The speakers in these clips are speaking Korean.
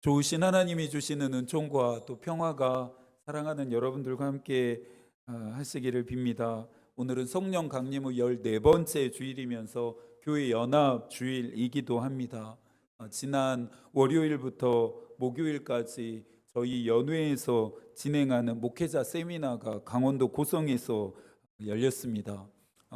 좋으신 하나님이 주시는 은총과 또 평화가 사랑하는 여러분들과 함께 하시기를 빕니다. 오늘은 성령 강림 후 14번째 주일이면서 교회 연합 주일이기도 합니다. 지난 월요일부터 목요일까지 저희 연회에서 진행하는 목회자 세미나가 강원도 고성에서 열렸습니다.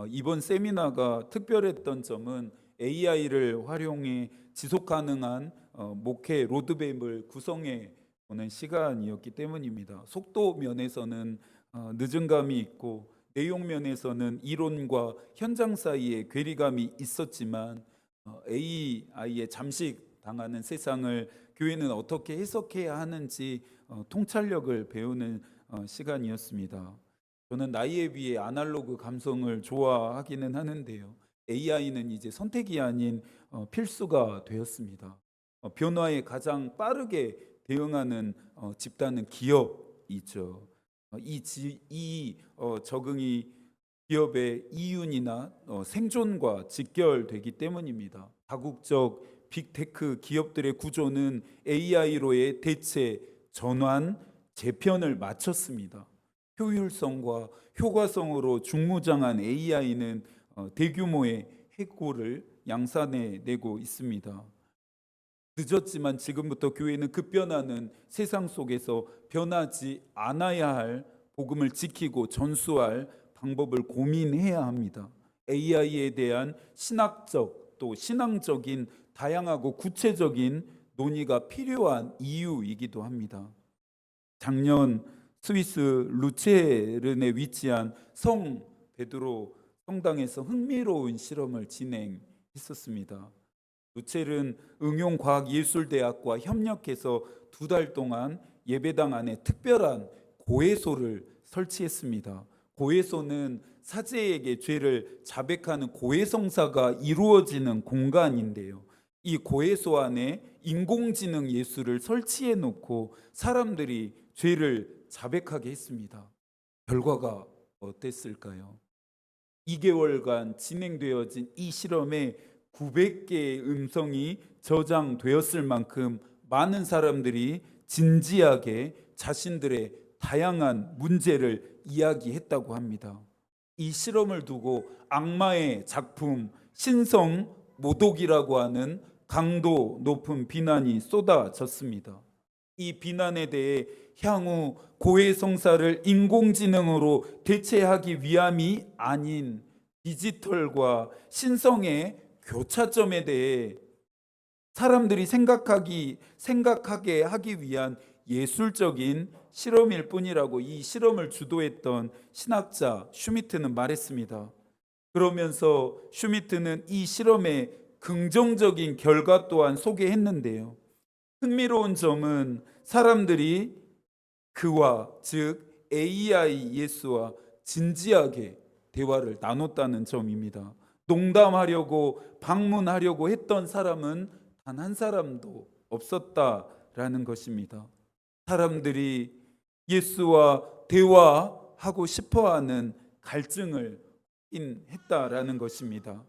이번 세미나가 특별했던 점은 AI를 활용해 지속 가능한 목회 로드맵을 구성해 보는 시간이었기 때문입니다. 속도 면에서는 늦은 감이 있고 내용 면에서는 이론과 현장 사이에 괴리감이 있었지만 AI에 잠식당하는 세상을 교회는 어떻게 해석해야 하는지 통찰력을 배우는 시간이었습니다. 저는 나이에 비해 아날로그 감성을 좋아하기는 하는데요. AI는 이제 선택이 아닌 필수가 되었습니다. 변화에 가장 빠르게 대응하는 집단은 기업이죠. 이 적응이 기업의 이윤이나 생존과 직결되기 때문입니다. 다국적 빅테크 기업들의 구조는 AI로의 대체, 전환, 재편을 마쳤습니다. 효율성과 효과성으로 중무장한 AI는 대규모의 해고를 양산해내고 있습니다. 늦었지만 지금부터 교회는 급변하는 세상 속에서 변하지 않아야 할 복음을 지키고 전수할 방법을 고민해야 합니다. AI에 대한 신학적 또 신앙적인 다양하고 구체적인 논의가 필요한 이유이기도 합니다. 작년 스위스 루체른에 위치한 성 베드로 성당에서 흥미로운 실험을 진행했었습니다. 루체른 응용과학예술대학과 협력해서 2달 동안 예배당 안에 특별한 고해소를 설치했습니다. 고해소는 사제에게 죄를 자백하는 고해성사가 이루어지는 공간인데요. 이 고해소 안에 인공지능 예수를 설치해 놓고 사람들이 죄를 자백하게 했습니다. 결과가 어땠을까요? 2개월간 진행되어진 이 실험에 900개의 음성이 저장되었을 만큼 많은 사람들이 진지하게 자신들의 다양한 문제를 이야기했다고 합니다. 이 실험을 두고 악마의 작품 신성 모독이라고 하는 강도 높은 비난이 쏟아졌습니다. 이 비난에 대해 향후 고해성사를 인공지능으로 대체하기 위함이 아닌 디지털과 신성의 교차점에 대해 사람들이 생각하게 하기 위한 예술적인 실험일 뿐이라고 이 실험을 주도했던 신학자 슈미트는 말했습니다. 그러면서 슈미트는 이 실험의 긍정적인 결과 또한 소개했는데요. 흥미로운 점은 사람들이 그와 즉 AI 예수와 진지하게 대화를 나눴다는 점입니다. 농담하려고 방문하려고 했던 사람은 단 한 사람도 없었다라는 것입니다. 사람들이 예수와 대화하고 싶어하는 갈증을 했다라는 것입니다.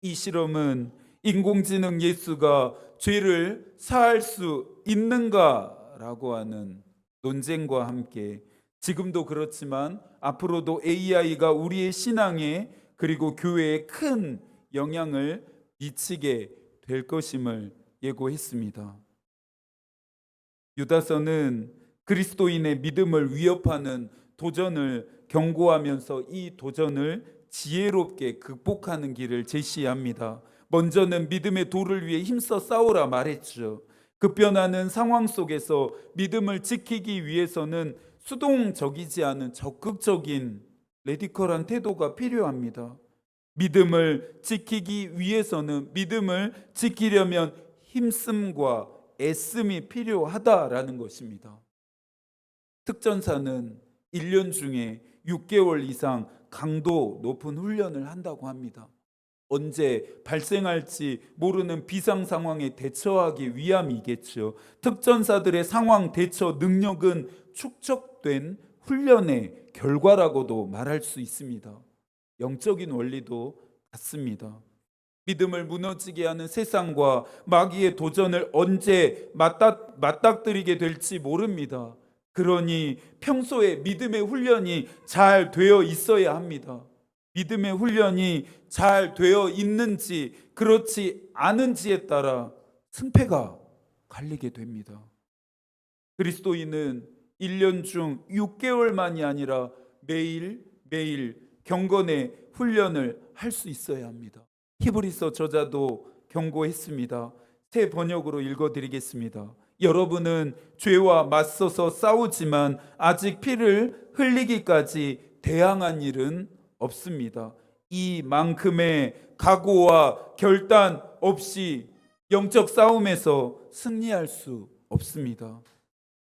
이 실험은 인공지능 예수가 죄를 사할 수 있는가라고 하는 논쟁과 함께 지금도 그렇지만 앞으로도 AI가 우리의 신앙에 그리고 교회에 큰 영향을 미치게 될 것임을 예고했습니다. 유다서는 그리스도인의 믿음을 위협하는 도전을 경고하면서 이 도전을 지혜롭게 극복하는 길을 제시합니다. 먼저는 믿음의 도를 위해 힘써 싸우라 말했죠. 급변하는 상황 속에서 믿음을 지키기 위해서는 수동적이지 않은 적극적인 레디컬한 태도가 필요합니다. 믿음을 지키기 위해서는 믿음을 지키려면 힘씀과 애씀이 필요하다라는 것입니다. 특전사는 1년 중에 6개월 이상 강도 높은 훈련을 한다고 합니다. 언제 발생할지 모르는 비상 상황에 대처하기 위함이겠죠. 특전사들의 상황 대처 능력은 축적된 훈련의 결과라고도 말할 수 있습니다. 영적인 원리도 같습니다. 믿음을 무너지게 하는 세상과 마귀의 도전을 언제 맞닥뜨리게 될지 모릅니다. 그러니 평소에 믿음의 훈련이 잘 되어 있어야 합니다. 믿음의 훈련이 잘 되어 있는지 그렇지 않은지에 따라 승패가 갈리게 됩니다. 그리스도인은 1년 중 6개월만이 아니라 매일 경건의 훈련을 할 수 있어야 합니다. 히브리서 저자도 경고했습니다. 새 번역으로 읽어드리겠습니다. 여러분은 죄와 맞서서 싸우지만 아직 피를 흘리기까지 대항한 일은 없습니다. 이만큼의 각오와 결단 없이 영적 싸움에서 승리할 수 없습니다.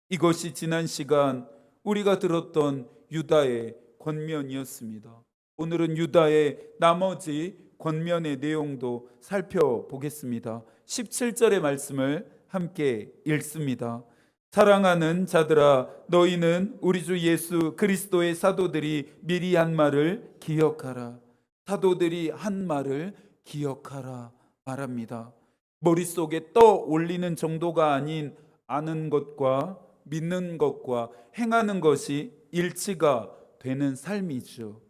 이것이 지난 시간 우리가 들었던 유다의 권면이었습니다. 오늘은 유다의 나머지 권면의 내용도 살펴보겠습니다. 17절의 말씀을 함께 읽습니다. 사랑하는 자들아, 너희는 우리 주 예수 그리스도의 사도들이 미리 한 말을 기억하라. 사도들이 한 말을 기억하라 말합니다. 머릿속에 떠올리는 정도가 아닌 아는 것과 믿는 것과 행하는 것이 일치가 되는 삶이죠.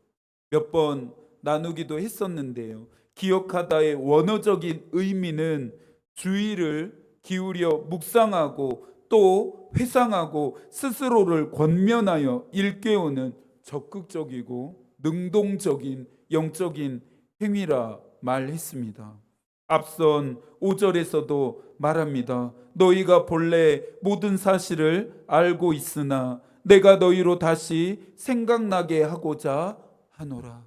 몇 번 나누기도 했었는데요. 기억하다의 원어적인 의미는 주의를 기울여 묵상하고 또 회상하고 스스로를 권면하여 일깨우는 적극적이고 능동적인 영적인 행위라 말했습니다. 앞선 5절에서도 말합니다. 너희가 본래 모든 사실을 알고 있으나 내가 너희로 다시 생각나게 하고자 하노라.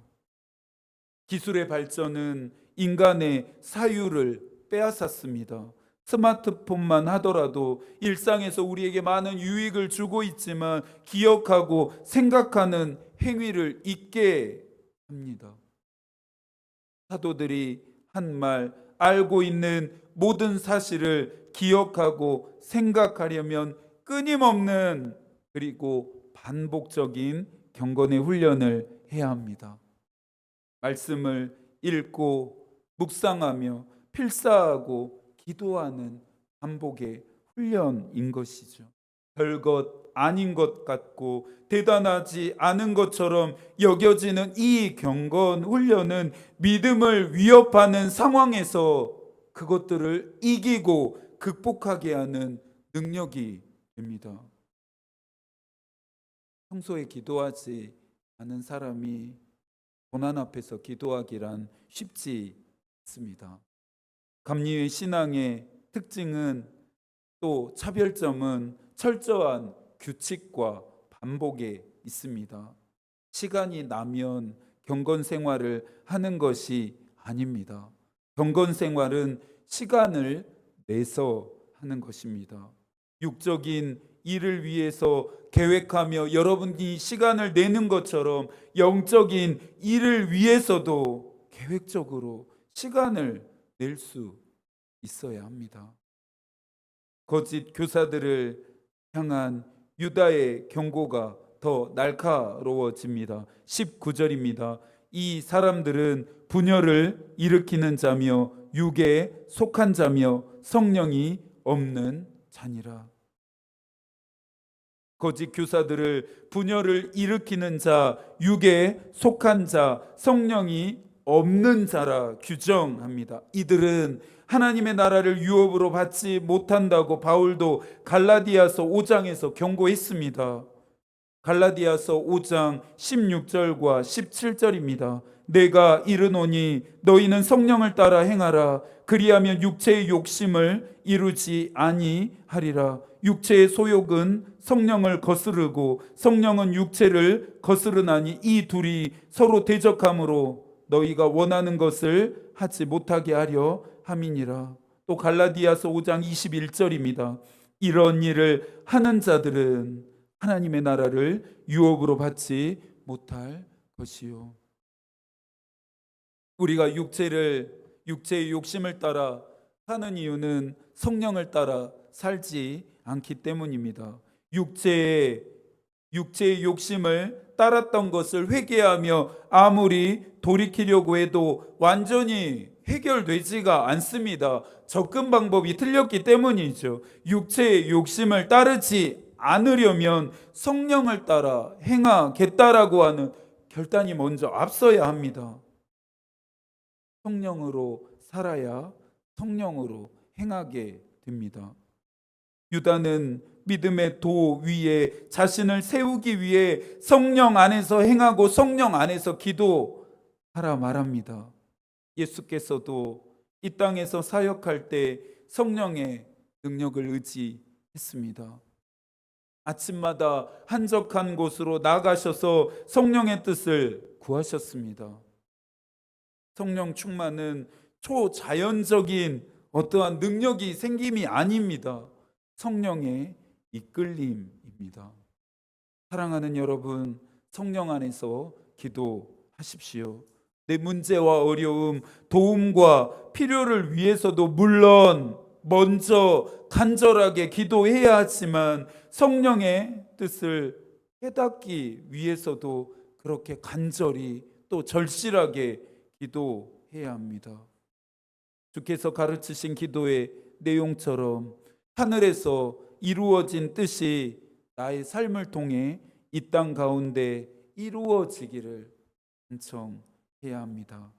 기술의 발전은 인간의 사유를 빼앗았습니다. 스마트폰만 하더라도 일상에서 우리에게 많은 유익을 주고 있지만 기억하고 생각하는 행위를 잊게 합니다. 사도들이 한 말, 알고 있는 모든 사실을 기억하고 생각하려면 끊임없는 그리고 반복적인 경건의 훈련을 해야 합니다. 말씀을 읽고 묵상하며 필사하고 기도하는 반복의 훈련인 것이죠. 별것 아닌 것 같고 대단하지 않은 것처럼 여겨지는 이 경건 훈련은 믿음을 위협하는 상황에서 그것들을 이기고 극복하게 하는 능력이 됩니다. 평소에 기도하지 않은 사람이 고난 앞에서 기도하기란 쉽지 않습니다. 감리의 신앙의 특징은 또 차별점은 철저한 규칙과 반복에 있습니다. 시간이 나면 경건 생활을 하는 것이 아닙니다. 경건 생활은 시간을 내서 하는 것입니다. 육적인 일을 위해서 계획하며 여러분이 시간을 내는 것처럼 영적인 일을 위해서도 계획적으로 시간을 낼 수 있어야 합니다. 거짓 교사들을 향한 유다의 경고가 더 날카로워집니다. 19절입니다. 이 사람들은 분열을 일으키는 자며 육에 속한 자며 성령이 없는 자니라. 거짓 교사들을 분열을 일으키는 자, 육에 속한 자, 성령이 없는 자라 규정합니다. 이들은 하나님의 나라를 유업으로 받지 못한다고 바울도 갈라디아서 5장에서 경고했습니다. 갈라디아서 5장 16절과 17절입니다. 내가 이르노니 너희는 성령을 따라 행하라. 그리하면 육체의 욕심을 이루지 아니하리라. 육체의 소욕은 성령을 거스르고 성령은 육체를 거스르나니 이 둘이 서로 대적함으로 너희가 원하는 것을 하지 못하게 하려 함이니라. 또 갈라디아서 5장 21절입니다. 이런 일을 하는 자들은 하나님의 나라를 유업으로 받지 못할 것이요. 우리가 육체의 욕심을 따라 사는 이유는 성령을 따라 살지 않기 때문입니다. 육체의 욕심을 따랐던 것을 회개하며 아무리 돌이키려고 해도 완전히 해결되지가 않습니다. 접근 방법이 틀렸기 때문이죠. 육체의 욕심을 따르지 않으려면 성령을 따라 행하겠다라고 하는 결단이 먼저 앞서야 합니다. 성령으로 살아야 성령으로 행하게 됩니다. 유다는 믿음의 도 위에 자신을 세우기 위해 성령 안에서 행하고 성령 안에서 기도하라 말합니다. 예수께서도 이 땅에서 사역할 때 성령의 능력을 의지했습니다. 아침마다 한적한 곳으로 나가셔서 성령의 뜻을 구하셨습니다. 성령 충만은 초자연적인 어떠한 능력이 생김이 아닙니다. 성령의 이끌림입니다. 사랑하는 여러분, 성령 안에서 기도하십시오. 내 문제와 어려움, 도움과 필요를 위해서도 물론 먼저 간절하게 기도해야 하지만 성령의 뜻을 깨닫기 위해서도 그렇게 간절히 또 절실하게 기도해야 합니다. 주께서 가르치신 기도의 내용처럼 하늘에서 이루어진 뜻이 나의 삶을 통해 이 땅 가운데 이루어지기를 간청해야 합니다.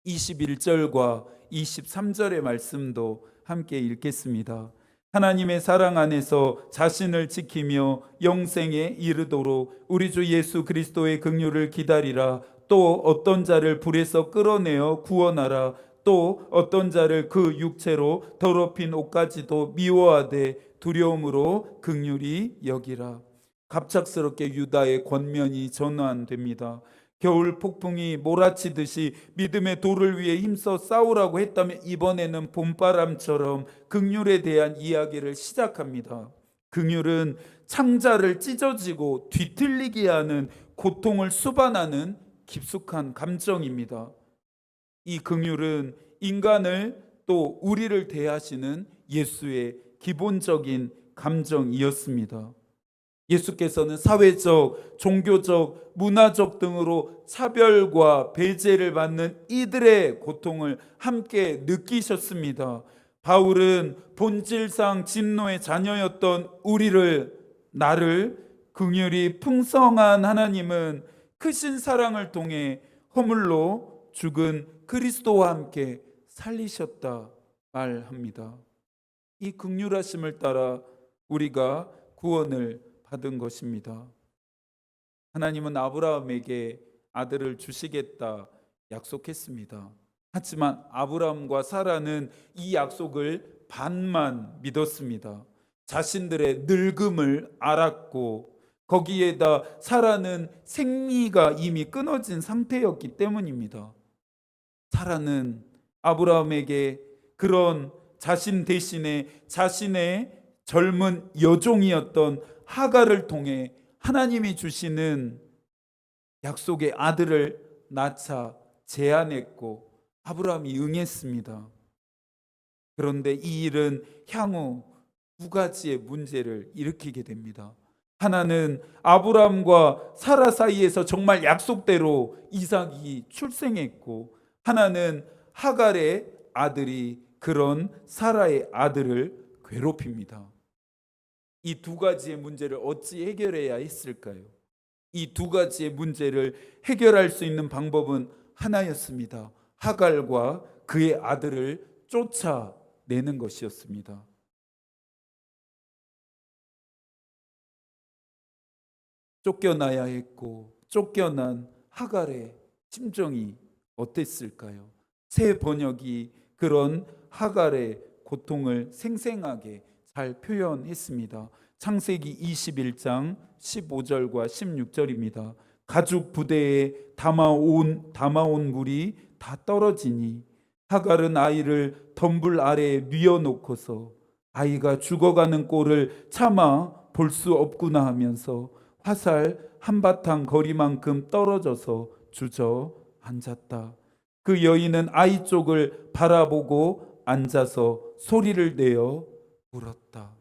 21절과 23절의 말씀도 함께 읽겠습니다. 하나님의 사랑 안에서 자신을 지키며 영생에 이르도록 우리 주 예수 그리스도의 긍휼을 기다리라. 또 어떤 자를 불에서 끌어내어 구원하라. 또 어떤 자를 그 육체로 더럽힌 옷까지도 미워하되 두려움으로 긍휼히 여기라. 갑작스럽게 유다의 권면이 전환됩니다. 겨울 폭풍이 몰아치듯이 믿음의 도를 위해 힘써 싸우라고 했다면 이번에는 봄바람처럼 긍휼에 대한 이야기를 시작합니다. 긍휼은 창자를 찢어지고 뒤틀리게 하는 고통을 수반하는 깊숙한 감정입니다. 이 긍휼은 인간을 또 우리를 대하시는 예수의 기본적인 감정이었습니다. 예수께서는 사회적, 종교적, 문화적 등으로 차별과 배제를 받는 이들의 고통을 함께 느끼셨습니다. 바울은 본질상 진노의 자녀였던 나를 긍휼이 풍성한 하나님은 크신 사랑을 통해 허물로 죽은 그리스도와 함께 살리셨다 말합니다. 이 긍휼하심을 따라 우리가 구원을 받은 것입니다. 하나님은 아브라함에게 아들을 주시겠다 약속했습니다. 하지만 아브라함과 사라는 이 약속을 반만 믿었습니다. 자신들의 늙음을 알았고 거기에다 사라는 생리가 이미 끊어진 상태였기 때문입니다. 사라는 아브라함에게 그런 자신 대신에 자신의 젊은 여종이었던 하갈을 통해 하나님이 주시는 약속의 아들을 낳자 제안했고 아브라함이 응했습니다. 그런데 이 일은 향후 두 가지의 문제를 일으키게 됩니다. 하나는 아브라함과 사라 사이에서 정말 약속대로 이삭이 출생했고, 하나는 하갈의 아들이 그런 사라의 아들을 괴롭힙니다. 이 두 가지의 문제를 어찌 해결해야 했을까요? 이 두 가지의 문제를 해결할 수 있는 방법은 하나였습니다. 하갈과 그의 아들을 쫓아내는 것이었습니다. 쫓겨나야 했고 쫓겨난 하갈의 심정이 어땠을까요? 새 번역이 그런 하갈의 고통을 생생하게 잘 표현했습니다. 창세기 21장 15절과 16절입니다. 가죽 부대에 담아온 물이 다 떨어지니 하갈은 아이를 덤불 아래에 뉘어놓고서 아이가 죽어가는 꼴을 차마 볼 수 없구나 하면서 화살 한바탕 거리만큼 떨어져서 주저앉았다. 그 여인은 아이 쪽을 바라보고 앉아서 소리를 내어 울었다.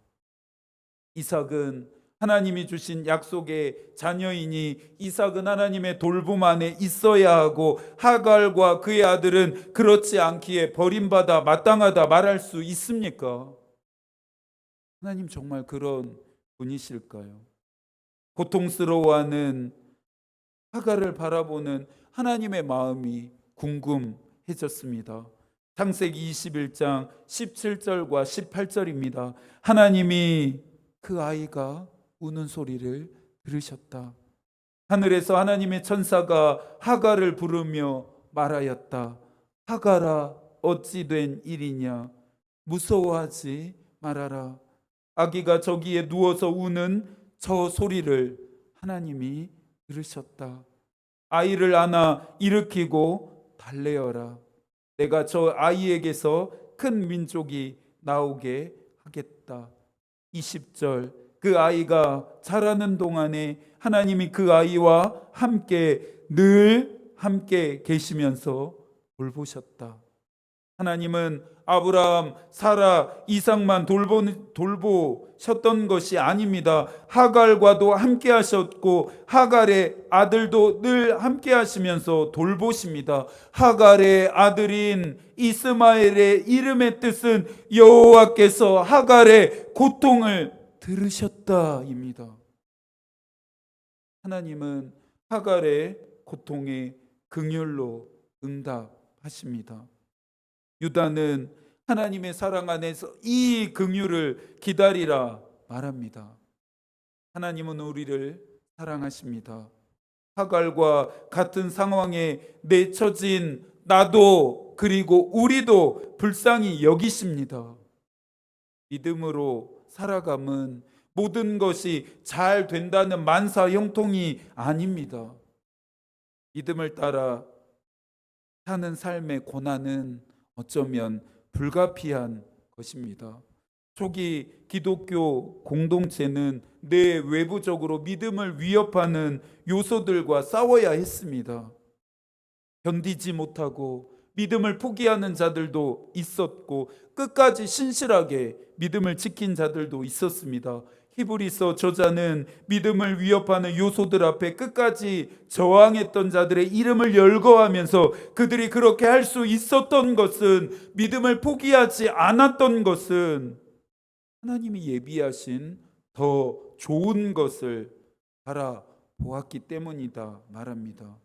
이삭은 하나님이 주신 약속의 자녀이니 이삭은 하나님의 돌봄 안에 있어야 하고 하갈과 그의 아들은 그렇지 않기에 버림받아 마땅하다 말할 수 있습니까? 하나님 정말 그런 분이실까요? 고통스러워하는 하갈을 바라보는 하나님의 마음이 궁금해졌습니다. 창세기 21장 17절과 18절입니다. 하나님이 그 아이가 우는 소리를 들으셨다. 하늘에서 하나님의 천사가 하갈을 부르며 말하였다. 하갈아, 어찌 된 일이냐? 무서워하지 말아라. 아기가 저기에 누워서 우는 저 소리를 하나님이 들으셨다. 아이를 안아 일으키고 달래어라. 내가 저 아이에게서 큰 민족이 나오게 하겠다. 20절, 그 아이가 자라는 동안에 하나님이 그 아이와 늘 함께 계시면서 돌보셨다. 하나님은 아브라함, 사라, 이삭만 돌보셨던 것이 아닙니다. 하갈과도 함께 하셨고 하갈의 아들도 늘 함께 하시면서 돌보십니다. 하갈의 아들인 이스마엘의 이름의 뜻은 여호와께서 하갈의 고통을 들으셨다입니다. 하나님은 하갈의 고통에 긍휼로 응답하십니다. 유다는 하나님의 사랑 안에서 이 긍휼을 기다리라 말합니다. 하나님은 우리를 사랑하십니다. 하갈과 같은 상황에 내처진 나도 그리고 우리도 불쌍히 여기십니다. 믿음으로 살아감은 모든 것이 잘 된다는 만사 형통이 아닙니다. 믿음을 따라 사는 삶의 고난은 어쩌면 불가피한 것입니다. 초기 기독교 공동체는 내 외부적으로 믿음을 위협하는 요소들과 싸워야 했습니다. 견디지 못하고 믿음을 포기하는 자들도 있었고 끝까지 신실하게 믿음을 지킨 자들도 있었습니다. 히브리서 저자는 믿음을 위협하는 요소들 앞에 끝까지 저항했던 자들의 이름을 열거하면서 그들이 그렇게 할 수 있었던 것은, 믿음을 포기하지 않았던 것은 하나님이 예비하신 더 좋은 것을 바라보았기 때문이다 말합니다.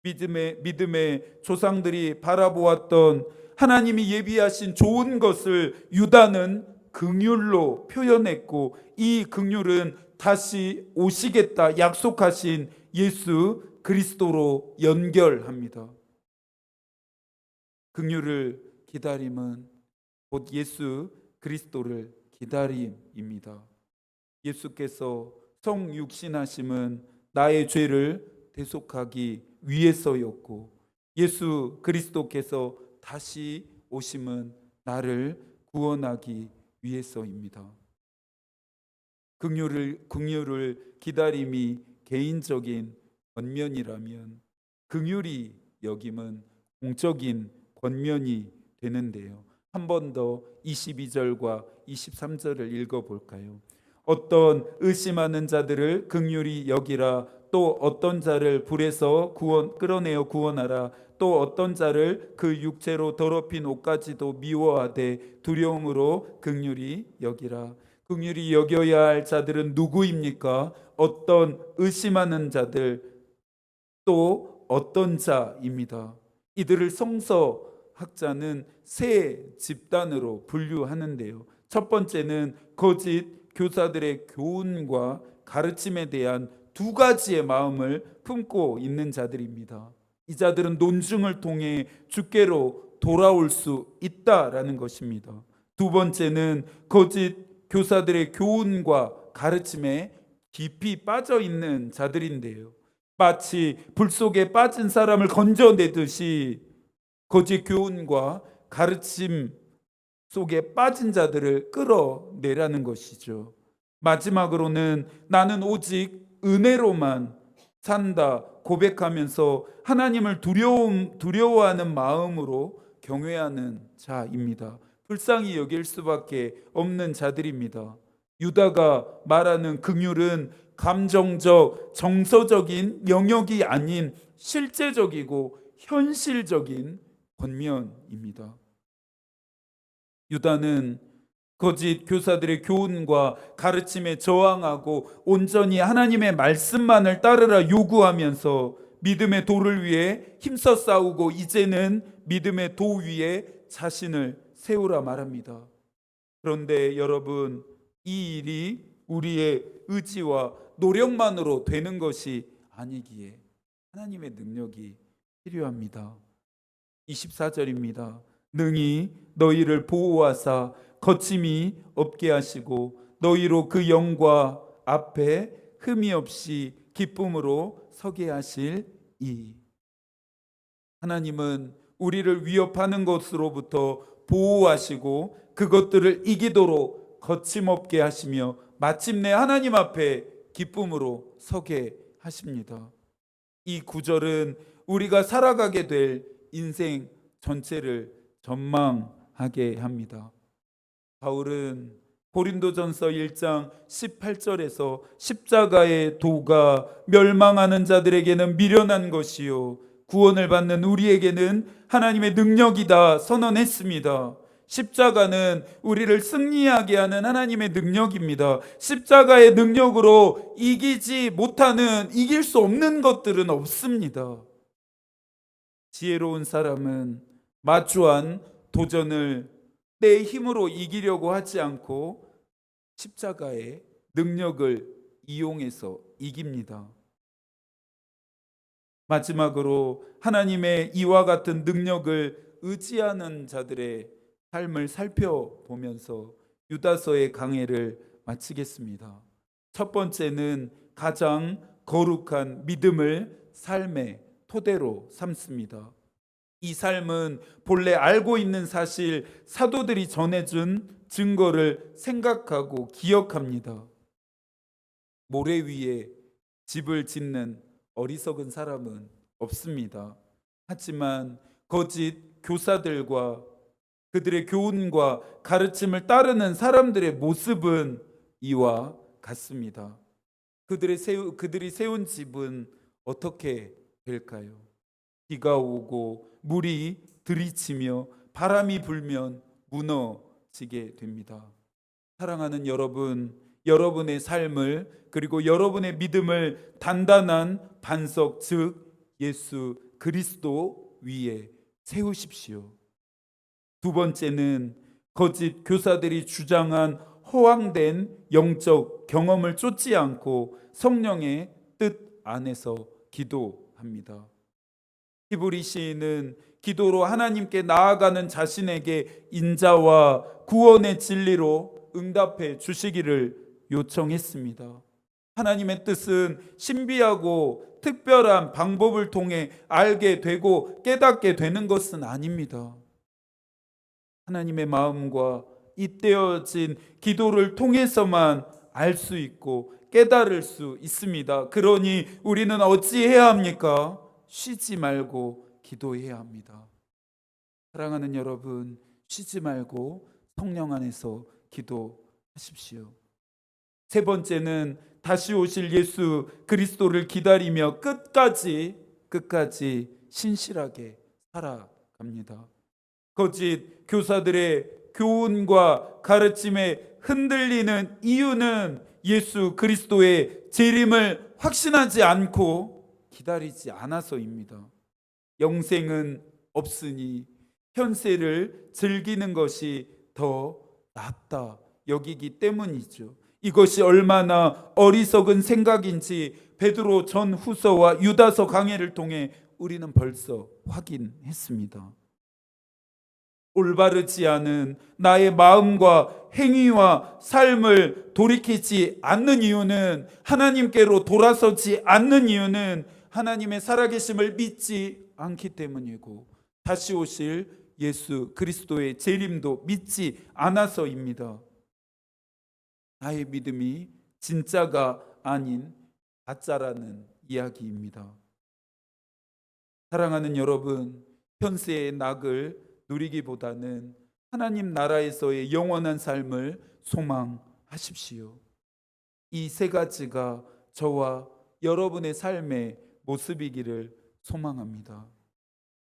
믿음의 조상들이 바라보았던 하나님이 예비하신 좋은 것을 유다는 긍휼로 표현했고, 이 긍휼은 다시 오시겠다 약속하신 예수 그리스도로 연결합니다. 긍휼을 기다림은 곧 예수 그리스도를 기다림입니다. 예수께서 성육신하심은 나의 죄를 대속하기 위해서였고, 예수 그리스도께서 다시 오심은 나를 구원하기 위해서입니다. 긍휼을 기다림이 개인적인 권면이라면 긍휼이 여김은 공적인 권면이 되는데요. 한 번 더 22절과 23절을 읽어볼까요? 어떤 의심하는 자들을 긍휼히 여기라. 또 어떤 자를 불에서 끌어내어 구원하라. 또 어떤 자를 그 육체로 더럽힌 옷까지도 미워하되 두려움으로 긍휼히 여기라. 긍휼히 여겨야 할 자들은 누구입니까? 어떤 의심하는 자들, 또 어떤 자입니다. 이들을 성서학자는 세 집단으로 분류하는데요. 첫 번째는 거짓 교사들의 교훈과 가르침에 대한 두 가지의 마음을 품고 있는 자들입니다. 이 자들은 논증을 통해 주께로 돌아올 수 있다라는 것입니다. 두 번째는 거짓 교사들의 교훈과 가르침에 깊이 빠져 있는 자들인데요. 마치 불 속에 빠진 사람을 건져내듯이 거짓 교훈과 가르침 속에 빠진 자들을 끌어내라는 것이죠. 마지막으로는 나는 오직 은혜로만 산다 고백하면서 하나님을 두려워하는 마음으로 경외하는 자입니다. 불쌍히 여길 수밖에 없는 자들입니다. 유다가 말하는 긍휼은 감정적, 정서적인 영역이 아닌 실제적이고 현실적인 권면입니다. 유다는 거짓 교사들의 교훈과 가르침에 저항하고 온전히 하나님의 말씀만을 따르라 요구하면서 믿음의 도를 위해 힘써 싸우고 이제는 믿음의 도 위에 자신을 세우라 말합니다. 그런데 여러분, 이 일이 우리의 의지와 노력만으로 되는 것이 아니기에 하나님의 능력이 필요합니다. 24절입니다. 능히 너희를 보호하사 거침이 없게 하시고 너희로 그 영과 앞에 흠이 없이 기쁨으로 서게 하실 이. 하나님은 우리를 위협하는 것으로부터 보호하시고 그것들을 이기도록 거침없게 하시며 마침내 하나님 앞에 기쁨으로 서게 하십니다. 이 구절은 우리가 살아가게 될 인생 전체를 전망하게 합니다. 바울은 고린도전서 1장 18절에서 십자가의 도가 멸망하는 자들에게는 미련한 것이요 구원을 받는 우리에게는 하나님의 능력이다 선언했습니다. 십자가는 우리를 승리하게 하는 하나님의 능력입니다. 십자가의 능력으로 이기지 못하는, 이길 수 없는 것들은 없습니다. 지혜로운 사람은 마주한 도전을 내 힘으로 이기려고 하지 않고 십자가의 능력을 이용해서 이깁니다. 마지막으로 하나님의 이와 같은 능력을 의지하는 자들의 삶을 살펴보면서 유다서의 강해를 마치겠습니다. 첫 번째는 가장 거룩한 믿음을 삶의 토대로 삼습니다. 이 삶은 본래 알고 있는 사실, 사도들이 전해준 증거를 생각하고 기억합니다. 모래 위에 집을 짓는 어리석은 사람은 없습니다. 하지만 거짓 교사들과 그들의 교훈과 가르침을 따르는 사람들의 모습은 이와 같습니다. 그들이 세운 집은 어떻게 될까요? 비가 오고 물이 들이치며 바람이 불면 무너지게 됩니다. 사랑하는 여러분, 여러분의 삶을 그리고 여러분의 믿음을 단단한 반석, 즉 예수 그리스도 위에 세우십시오. 두 번째는 거짓 교사들이 주장한 허황된 영적 경험을 쫓지 않고 성령의 뜻 안에서 기도합니다. 히브리 시인은 기도로 하나님께 나아가는 자신에게 인자와 구원의 진리로 응답해 주시기를 요청했습니다. 하나님의 뜻은 신비하고 특별한 방법을 통해 알게 되고 깨닫게 되는 것은 아닙니다. 하나님의 마음과 잇대어진 기도를 통해서만 알 수 있고 깨달을 수 있습니다. 그러니 우리는 어찌해야 합니까? 쉬지 말고 기도해야 합니다. 사랑하는 여러분, 쉬지 말고 성령 안에서 기도하십시오. 세 번째는 다시 오실 예수 그리스도를 기다리며 끝까지 신실하게 살아갑니다. 거짓 교사들의 교훈과 가르침에 흔들리는 이유는 예수 그리스도의 재림을 확신하지 않고 기다리지 않아서입니다. 영생은 없으니 현세를 즐기는 것이 더 낫다 여기기 때문이죠. 이것이 얼마나 어리석은 생각인지 베드로 전후서와 유다서 강해를 통해 우리는 벌써 확인했습니다. 올바르지 않은 나의 마음과 행위와 삶을 돌이키지 않는 이유는, 하나님께로 돌아서지 않는 이유는 하나님의 살아계심을 믿지 않기 때문이고 다시 오실 예수 그리스도의 재림도 믿지 않아서입니다. 나의 믿음이 진짜가 아닌 가짜라는 이야기입니다. 사랑하는 여러분, 현세의 낙을 누리기보다는 하나님 나라에서의 영원한 삶을 소망하십시오. 하십시오. 이 세 가지가 저와 여러분의 삶의 모습이기를 소망합니다.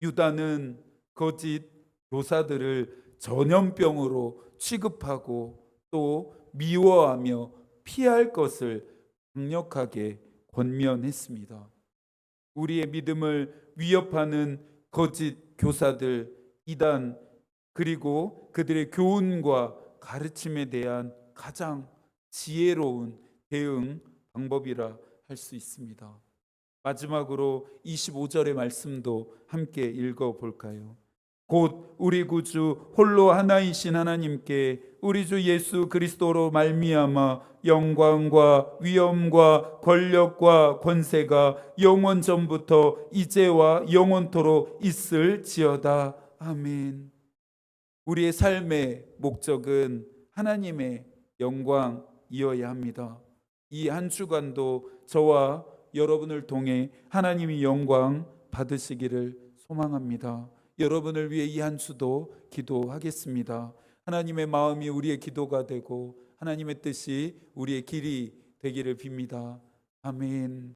유다는 거짓 교사들을 전염병으로 취급하고 또 미워하며 피할 것을 강력하게 권면했습니다. 우리의 믿음을 위협하는 거짓 교사들, 이단, 그리고 그들의 교훈과 가르침에 대한 가장 지혜로운 대응 방법이라 할 수 있습니다. 마지막으로 25절의 말씀도 함께 읽어 볼까요? 곧 우리 구주 홀로 하나이신 하나님께 우리 주 예수 그리스도로 말미암아 영광과 위엄과 권력과 권세가 영원 전부터 이제와 영원토록 있을지어다. 아멘. 우리의 삶의 목적은 하나님의 영광이어야 합니다. 이 한 주간도 저와 여러분을 통해 하나님이 영광 받으시기를 소망합니다. 여러분을 위해 이 한 주도 기도하겠습니다. 하나님의 마음이 우리의 기도가 되고 하나님의 뜻이 우리의 길이 되기를 빕니다. 아멘.